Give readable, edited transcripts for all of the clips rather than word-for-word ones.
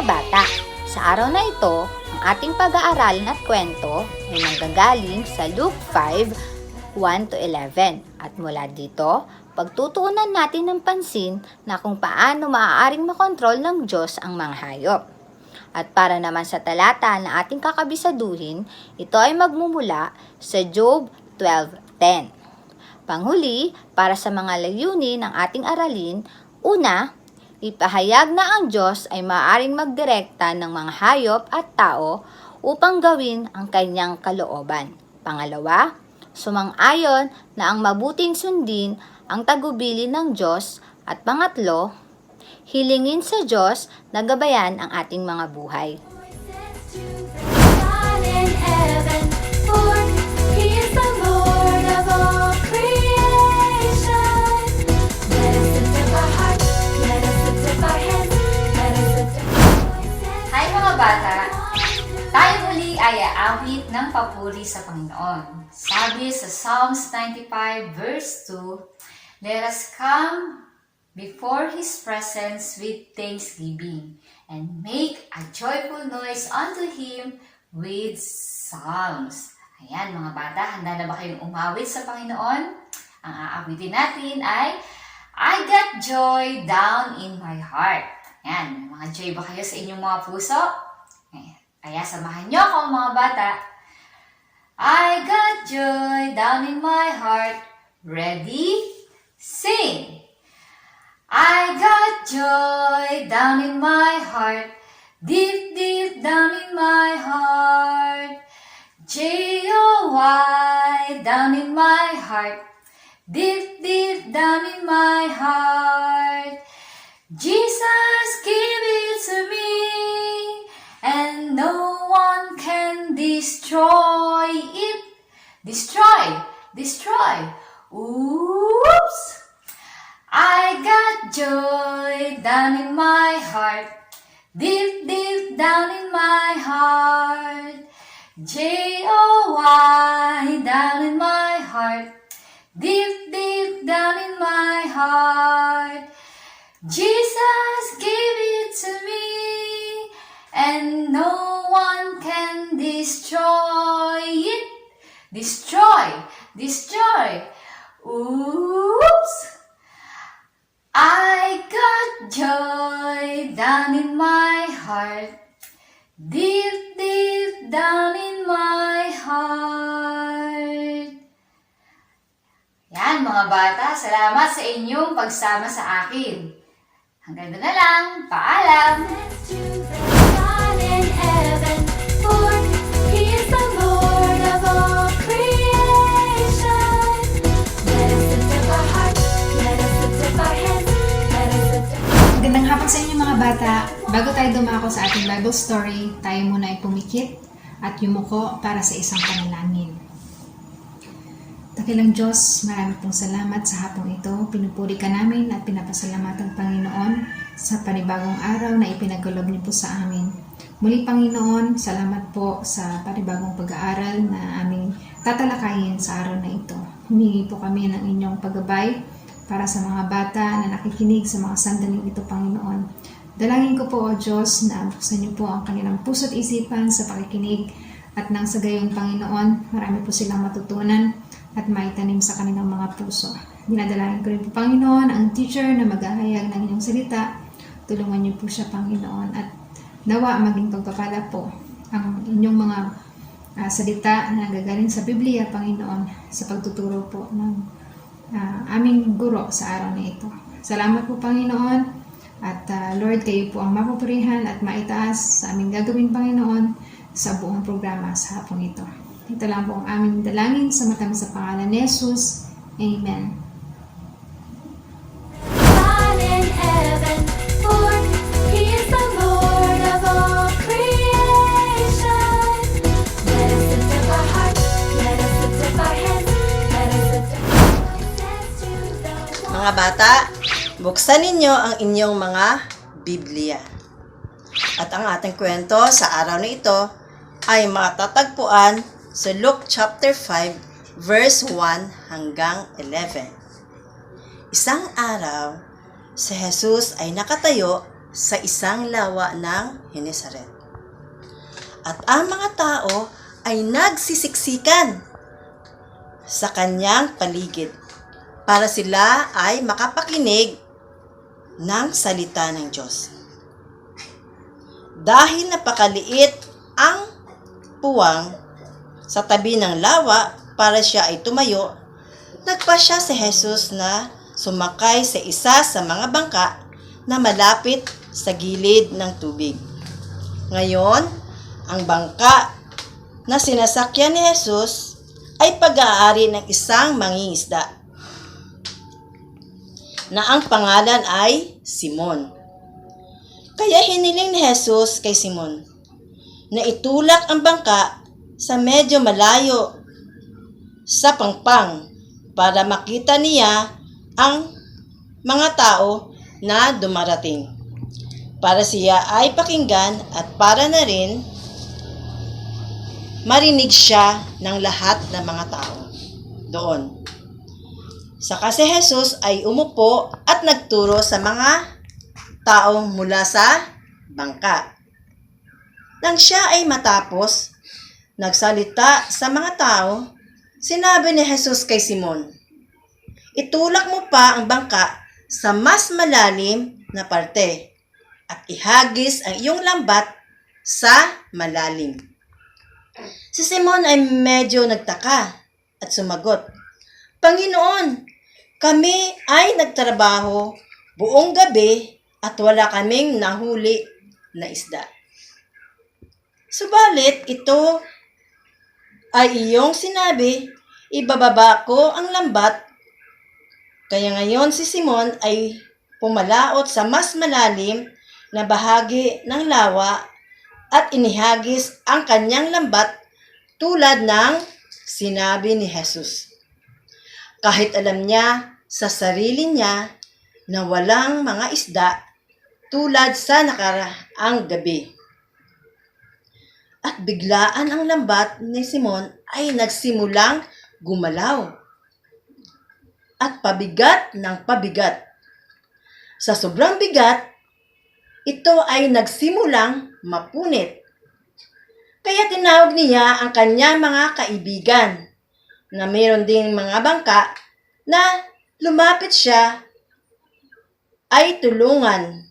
mga bata, sa araw na ito, ang ating pag-aaralan at kwento ay nanggagaling sa Luke 5, 1-11. At mula dito, pagtutuunan natin ng pansin na kung paano maaaring makontrol ng Diyos ang mga hayop. At para naman sa talata na ating kakabisaduhin, ito ay magmumula sa Job 12:10. Panghuli, para sa mga layunin ng ating aralin, una, ipahayag na ang Diyos ay maaaring magdirekta ng mga hayop at tao upang gawin ang kanyang kalooban. Pangalawa, sumang-ayon na ang mabuting sundin ang tagubilin ng Diyos. At pangatlo, hilingin sa Diyos na gabayan ang ating mga buhay. Hi mga bata! Tayo muli ay aawit ng papuri sa Panginoon. Sabi sa Psalms 95 verse 2, "Let us come before His presence with thanksgiving, and make a joyful noise unto Him with psalms." Ayan mga bata, handa na ba kayong umawit sa Panginoon? Ang aawitin natin ay "I got joy down in my heart." Ayan, mga joy ba kayo sa inyong mga puso? Kaya samahan niyo ako mga bata. I got joy down in my heart. Ready? Sing! I got joy down in my heart. Deep, deep down in my heart. J-O-Y down in my heart. Deep, deep down in my heart. Jesus give it to me, and no one can destroy it. Destroy, destroy. Oops! I got joy down in my heart. Deep, deep down in my heart. J-O-Y down in my heart. Deep, deep down in my heart. Jesus gave it to me, and no one can destroy it. Destroy, destroy. Oops! I got joy down in my heart. Deep, deep down in my heart. Yan mga bata, salamat sa inyong pagsama sa akin. Hanggang doon na lang. Paalam! Magandang hapon sa inyo mga bata. Bago tayo dumako sa ating Bible story, tayo muna ay pumikit at yumuko para sa isang panalangin. Dakilang Diyos, marami pong salamat sa hapong ito. Pinupuri ka namin at pinapasalamatan ang Panginoon sa panibagong araw na ipinagkaloob niyo po sa amin. Muli Panginoon, salamat po sa panibagong pag-aaral na aming tatalakayin sa araw na ito. Humingi po kami ng inyong paggabay para sa mga bata na nakikinig sa mga sandaling ito, Panginoon. Dalangin ko po, O Diyos, na buksan niyo po ang kanilang puso't isipan sa pakikinig at nang sa gayon, Panginoon, marami po silang matutunan at maitanim sa kanilang mga puso. Dinadalangin ko rin po, Panginoon, ang teacher na maghahayag ng inyong salita. Tulungan niyo po siya, Panginoon, at nawa maging pagpapala po ang inyong mga salita na gagaling sa Biblia, Panginoon, sa pagtuturo po ng aming guro sa araw na ito. Salamat po, Panginoon, at Lord, kayo po ang mapupurihan at maitaas sa aming gagawin, Panginoon, sa buong programa sa hapong ito. Ito lang po ang aming dalangin sa matamis sa pangalan ni Jesus. Amen. Mga bata, buksan ninyo ang inyong mga Biblia. At ang ating kwento sa araw na ito ay matatagpuan sa Luke chapter 5 verse 1 hanggang 11. Isang araw, si Jesus ay nakatayo sa isang lawa ng Genesaret. At ang mga tao ay nagsisiksikan sa kanyang paligid para sila ay makapakinig ng salita ng Diyos. Dahil napakaliit ang puwang sa tabi ng lawa para siya ay tumayo, nagpasya si Jesus na sumakay sa isa sa mga bangka na malapit sa gilid ng tubig. Ngayon, ang bangka na sinasakyan ni Jesus ay pag-aari ng isang mangingisda na ang pangalan ay Simon. Kaya hiniling ni Jesus kay Simon na itulak ang bangka sa medyo malayo sa pangpang para makita niya ang mga tao na dumarating, para siya ay pakinggan at para na rin marinig siya ng lahat ng mga tao doon. Saka si Jesus ay umupo at nagturo sa mga tao mula sa bangka. Nang siya ay matapos nagsalita sa mga tao, sinabi ni Jesus kay Simon, "Itulak mo pa ang bangka sa mas malalim na parte at ihagis ang iyong lambat sa malalim." Si Simon ay medyo nagtaka at sumagot, "Panginoon, kami ay nagtrabaho buong gabi at wala kaming nahuli na isda. Subalit ito ay iyong sinabi, ibababa ko ang lambat." Kaya ngayon si Simon ay pumalaot sa mas malalim na bahagi ng lawa at inihagis ang kanyang lambat tulad ng sinabi ni Jesus. Kahit alam niya sa sarili niya na walang mga isda tulad sa nakaraang gabi. At biglaan ang lambat ni Simon ay nagsimulang gumalaw at pabigat ng pabigat. Sa sobrang bigat, ito ay nagsimulang mapunit. Kaya tinawag niya ang kanyang mga kaibigan na mayroon ding mga bangka na lumapit siya ay tulungan,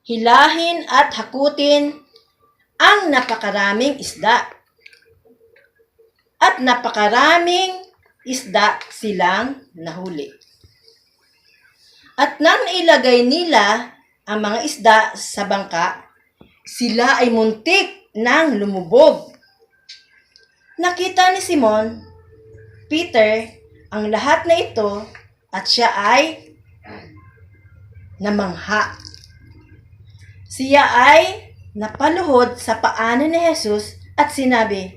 hilahin at hakutin ang napakaraming isda. At napakaraming isda silang nahuli. At nang ilagay nila ang mga isda sa bangka, sila ay muntik nang lumubog. Nakita ni Simon, Peter, ang lahat na ito at siya ay namangha. Siya ay napaluhod sa paanan ni Jesus at sinabi,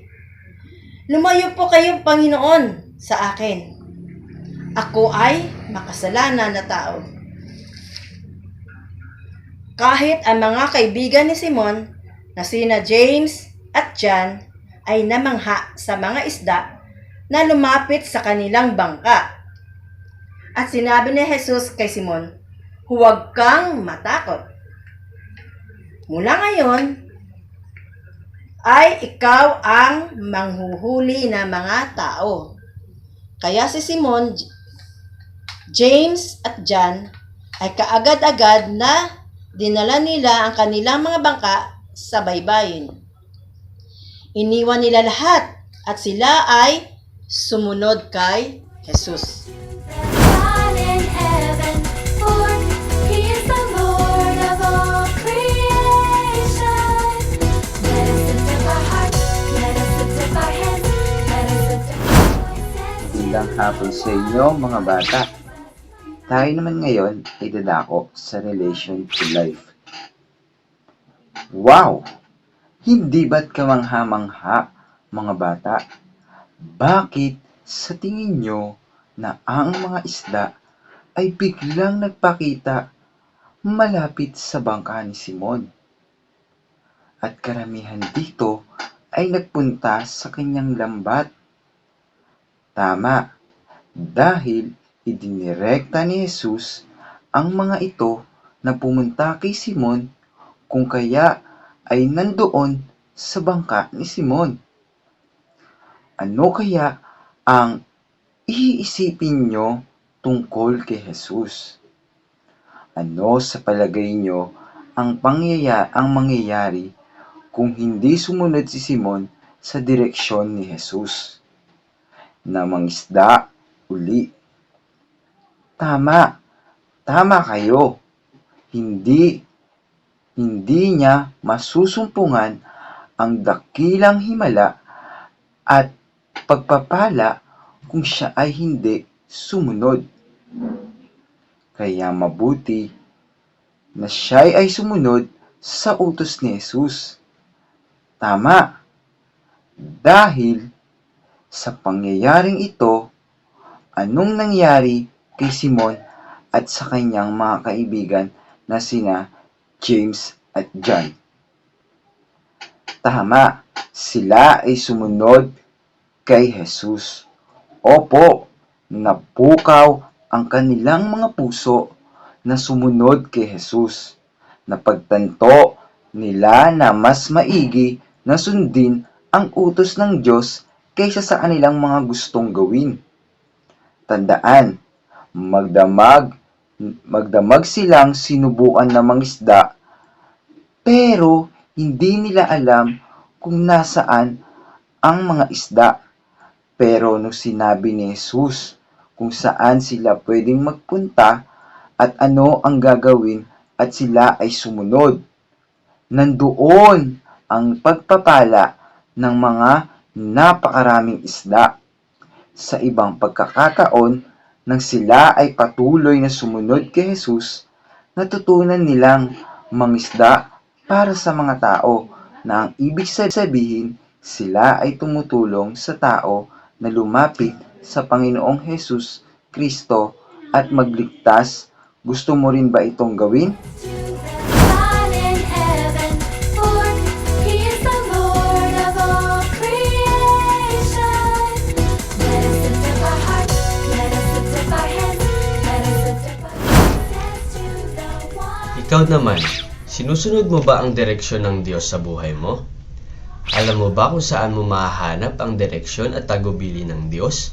"Lumayo po kayo, Panginoon, sa akin. Ako ay makasalanan na tao." Kahit ang mga kaibigan ni Simon na sina James at John ay namangha sa mga isda na lumapit sa kanilang bangka. At sinabi ni Jesus kay Simon, "Huwag kang matakot. Mula ngayon ay ikaw ang manghuhuli na mga tao." Kaya si Simon, James at John ay kaagad-agad na dinala nila ang kanilang mga bangka sa baybayin. Iniwan nila lahat at sila ay sumunod kay Jesus. God in heaven, for He is the Lord of all creation. Let us lift up our hearts, let us lift up our hands, let us lift up our voices. Magandang hapon sa inyo mga bata. Tayo naman ngayon ay dadako sa relation to life. Wow! Hindi ba't kamangha-mangha mga bata? Bakit sa tingin nyo na ang mga isda ay biglang nagpakita malapit sa bangka ni Simon? At karamihan dito ay nagpunta sa kanyang lambat. Tama, dahil idinirekta ni Jesus ang mga ito na pumunta kay Simon kung kaya ay nandoon sa bangka ni Simon. Ano kaya ang iisipin nyo tungkol kay Jesus? Ano sa palagay nyo ang mangyayari kung hindi sumunod si Simon sa direksyon ni Jesus na mangisda uli? Tama kayo. Hindi niya masusumpungan ang dakilang himala at pagpapala kung siya ay hindi sumunod. Kaya mabuti na siya ay sumunod sa utos ni Jesus. Tama. Dahil sa pangyayaring ito, anong nangyari kay Simon at sa kanyang mga kaibigan na sina James at John? Tama, sila ay sumunod kay Jesus. Opo, napukaw ang kanilang mga puso na sumunod kay Jesus. Napagtanto nila na mas maigi na sundin ang utos ng Diyos kaysa sa kanilang mga gustong gawin. Tandaan, magdamag silang sinubukan na mangisda, pero hindi nila alam kung nasaan ang mga isda. Pero nung sinabi ni Jesus kung saan sila pwedeng magpunta at ano ang gagawin at sila ay sumunod, nandoon ang pagpapala ng mga napakaraming isda. Sa ibang pagkakataon, nang sila ay patuloy na sumunod kay Jesus, natutunan nilang mangisda para sa mga tao na ang ibig sabihin sila ay tumutulong sa tao na lumapit sa Panginoong Jesus Kristo at magligtas. Gusto mo rin ba itong gawin? To the God in heaven, for He is the Lord of all creation. Let us lift up our hearts, let us lift up our hands, let us lift up our voices to the one. Ikaw naman, sinusunod mo ba ang direksyon ng Diyos sa buhay mo? Alam mo ba kung saan mo mahahanap ang direksyon at tagubili ng Diyos?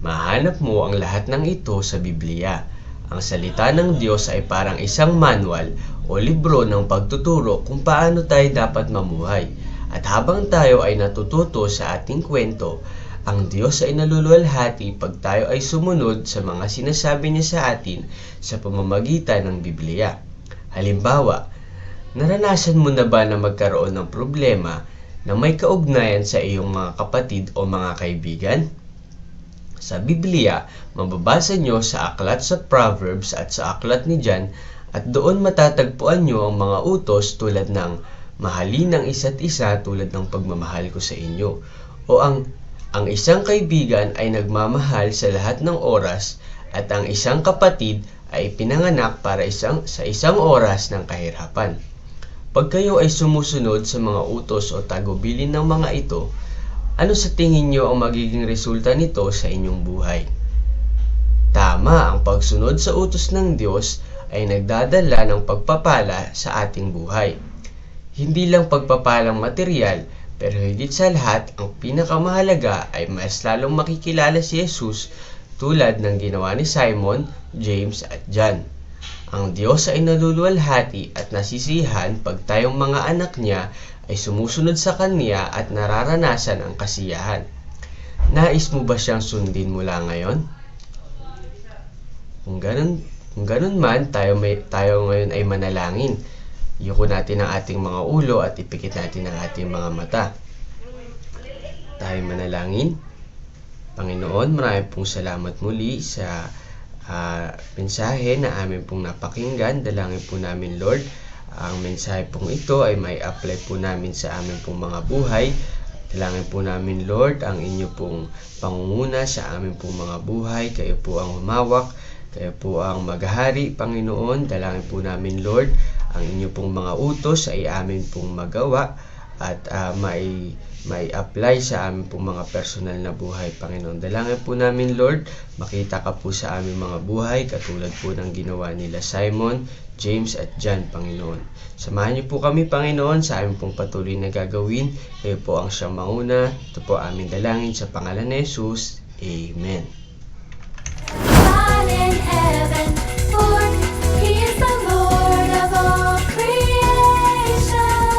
Mahanap mo ang lahat ng ito sa Biblia. Ang salita ng Diyos ay parang isang manual o libro ng pagtuturo kung paano tayo dapat mamuhay. At habang tayo ay natututo sa ating kwento, ang Diyos ay naluluwalhati pag tayo ay sumunod sa mga sinasabi niya sa atin sa pamamagitan ng Biblia. Halimbawa, naranasan mo na ba na magkaroon ng problema na may kaugnayan sa iyong mga kapatid o mga kaibigan? Sa Biblia, mababasa nyo sa aklat sa Proverbs at sa aklat ni John at doon matatagpuan nyo ang mga utos tulad ng mahalin ang isa't isa tulad ng pagmamahal ko sa inyo o ang isang kaibigan ay nagmamahal sa lahat ng oras at ang isang kapatid ay pinanganak para sa isang oras ng kahirapan. Pag kayo ay sumusunod sa mga utos o tagubilin ng mga ito, ano sa tingin nyo ang magiging resulta nito sa inyong buhay? Tama, ang pagsunod sa utos ng Diyos ay nagdadala ng pagpapala sa ating buhay. Hindi lang pagpapalang material, pero higit sa lahat, ang pinakamahalaga ay mas lalong makikilala si Jesus tulad ng ginawa ni Simon, James at John. Ang Diyos ay naluluwalhati at nasisihan pag tayong mga anak niya ay sumusunod sa Kanya at nararanasan ang kasiyahan. Nais mo ba siyang sundin mula ngayon? Kung ganun man, tayo ngayon ay manalangin. Yuko natin ang ating mga ulo at ipikit natin ang ating mga mata. Tayo manalangin. Panginoon, marami pong salamat muli sa mensahe na amin pong napakinggan. Dalangin po namin, Lord, ang mensahe pong ito ay may apply po namin sa amin pong mga buhay. Dalangin po namin, Lord, ang inyo pong pangunguna sa amin pong mga buhay. Kayo po ang humawak, kayo po ang maghahari, Panginoon. Dalangin po namin, Lord, ang inyo pong mga utos ay amin pong magawa at may apply sa aming pong mga personal na buhay, Panginoon. Dalangin po namin, Lord, makita ka po sa aming mga buhay katulad po ng ginawa nila Simon, James at John, Panginoon. Samahan niyo po kami, Panginoon, sa aming pong patuloy na gagawin. Kayo po ang siyang mauna. Ito po aming dalangin sa pangalan ni Jesus. Amen. God in heaven, for He is the Lord of all creation.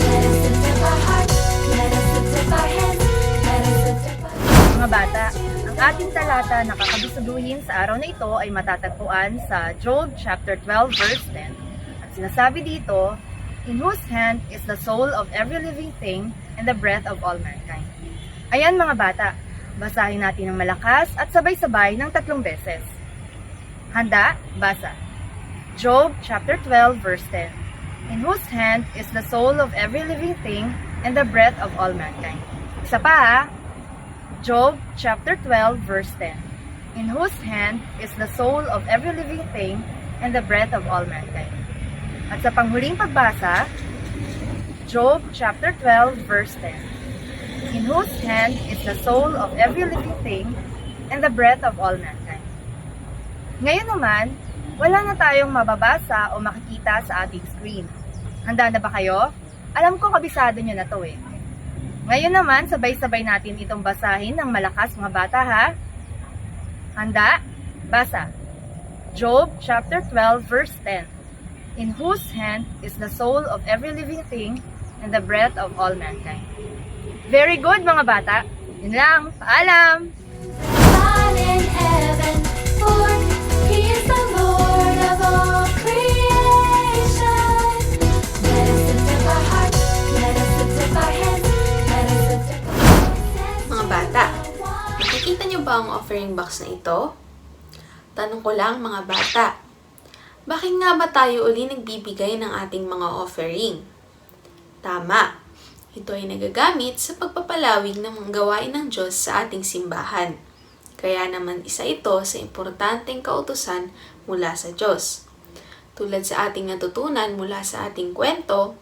Let us lift up our hearts, let us lift up our hands, let us lift up our... Mga bata, ang ating talata na kakabisaduhin sa araw na ito ay matatagpuan sa Job chapter 12 verse 10. At sinasabi dito, "In whose hand is the soul of every living thing and the breath of all mankind." Ayan mga bata, basahin natin ng malakas at sabay-sabay ng 3 beses. Handa? Basa. Job chapter 12 verse 10. "In whose hand is the soul of every living thing and the breath of all mankind." Isa pa ha? Job chapter 12 verse 10. "In whose hand is the soul of every living thing and the breath of all mankind." At sa panghuling pagbasa, Job chapter 12 verse 10. "In whose hand is the soul of every living thing and the breath of all mankind." Ngayon naman, wala na tayong mababasa o makikita sa ating screen. Handa na ba kayo? Alam ko kabisado nyo na to eh. Ngayon naman, sabay-sabay natin itong basahin ng malakas mga bata ha. Handa? Basa. Job chapter 12 verse 10. "In whose hand is the soul of every living thing and the breath of all mankind." Very good mga bata. Yun lang. Paalam! God in heaven, for He is the Lord of all creation. Let us lift up our hearts, let us lift up our hands, let us lift up our voices. Mga bata, nakikita niyo ba ang offering box na ito? Tanong ko lang mga bata, bakit nga ba tayo uli nagbibigay ng ating mga offering? Tama, ito ay nagagamit sa pagpapalawig ng mga gawain ng Diyos sa ating simbahan. Kaya naman isa ito sa importanteng kautusan mula sa Diyos. Tulad sa ating natutunan mula sa ating kwento,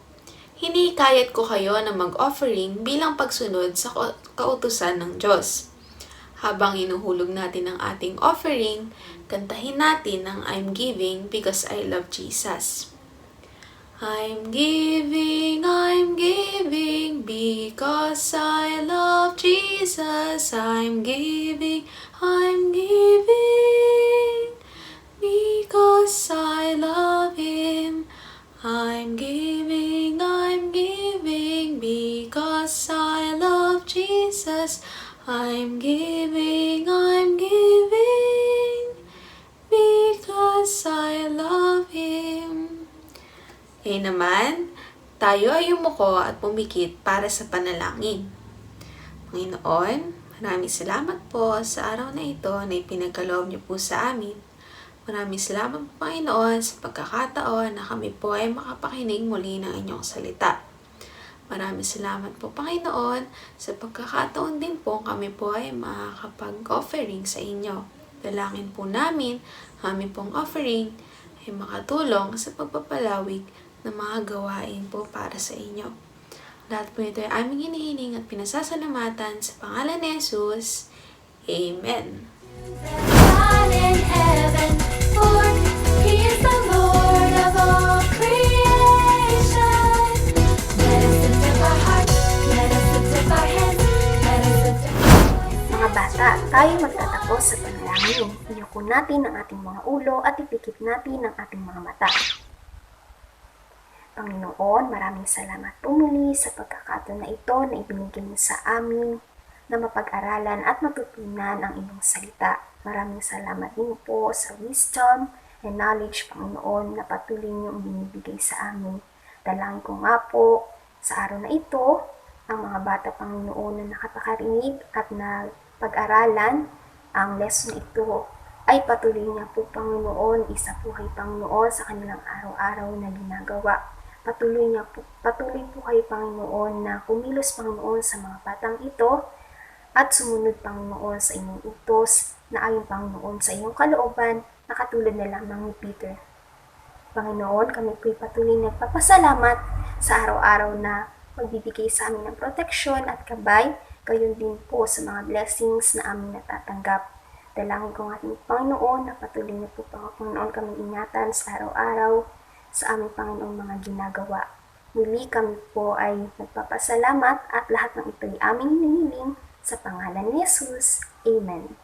hinihikayat ko kayo na mag-offering bilang pagsunod sa kautusan ng Diyos. Habang inuhulog natin ang ating offering, kantahin natin ang "I'm giving because I love Jesus." I'm giving because I love Jesus. I'm giving because I love Him. I'm giving because I love Jesus. I'm giving because I love Him. Ngayon naman, tayo ay yumuko at pumikit para sa panalangin. Panginoon, maraming salamat po sa araw na ito na ipinagkaloob niyo po sa amin. Maraming salamat po, Panginoon, sa pagkakataon na kami po ay makapakinig muli ng inyong salita. Maraming salamat po, Panginoon, sa pagkakataon din po kami po ay makakapag-offering sa inyo. Dalangin po namin, kami pong offering ay makatulong sa pagpapalawig ng mga gawain po para sa inyo. Lahat po ito ay aming hinihiling at pinasasalamatan sa pangalan ni Jesus. Amen. God in heaven, for He is the Lord of all creation. Let us lift up our hearts, let us lift up our hands, let us lift up our voices. Mga bata, tayo magtatapos sa panalangin. Iyuko natin ang ating mga ulo at ipikit natin ang ating mga mata. Panginoon, maraming salamat po muli sa pagkakataon na ito na ibinigay mo sa amin na mapag-aralan at matutunan ang iyong salita. Maraming salamat din po sa wisdom and knowledge, Panginoon, na patuloy niyong binibigay sa amin. Dalangin ko nga po sa araw na ito, ang mga bata, Panginoon, na nakapakarinig at na pag-aralan ang lesson na ito ay patuloy niya po, Panginoon, isa po kay Panginoon sa kanilang araw-araw na ginagawa. Patuloy po kayo, Panginoon, na kumilos, Panginoon, sa mga batang ito at sumunod, Panginoon, sa inyong utos na ayon, Panginoon, sa iyong kalooban na katulad na lamang ni Peter. Panginoon, kami po'y patuloy nagpapasalamat sa araw-araw na magbibigay sa amin ng proteksyon at gabay, gayon din po sa mga blessings na aming natatanggap. Dalangin ko ng ating Panginoon na patuloy niyo po Panginoon kaming ingatan sa araw-araw sa aming Panginoong mga ginagawa. Muli kami po ay nagpapasalamat at lahat ng ito'y aming hinihiling sa pangalan ni Jesus. Amen.